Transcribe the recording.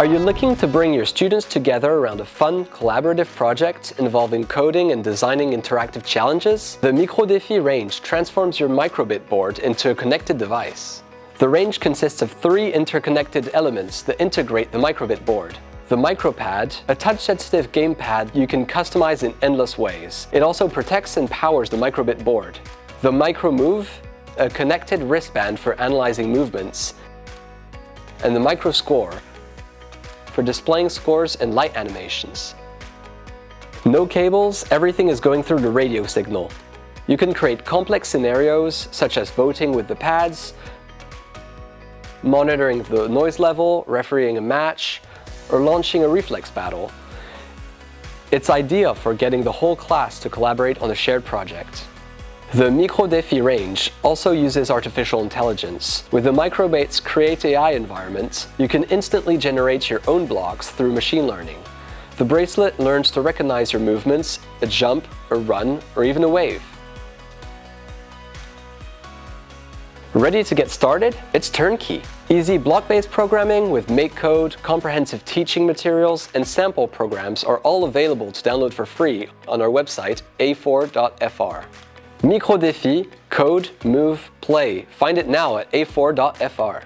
Are you looking to bring your students together around a fun, collaborative project involving coding and designing interactive challenges? The microDEFI range transforms your micro:bit board into a connected device. The range consists of 3 interconnected elements that integrate the micro:bit board. The microPAD, a touch-sensitive gamepad you can customize in endless ways. It also protects and powers the micro:bit board. The microMOUV, a connected wristband for analyzing movements. And the microScore, for displaying scores and light animations. No cables, everything is going through the radio signal. You can create complex scenarios such as voting with the pads, monitoring the noise level, refereeing a match, or launching a reflex battle. It's ideal for getting the whole class to collaborate on a shared project. The microDEFI range also uses artificial intelligence. With the micro:bit's CreateAI environment, you can instantly generate your own blocks through machine learning. The bracelet learns to recognize your movements, a jump, a run, or even a wave. Ready to get started? It's turnkey. Easy block-based programming with MakeCode, comprehensive teaching materials, and sample programs are all available to download for free on our website a4.fr. microDEFI, code, move, play. Find it now at a4.fr.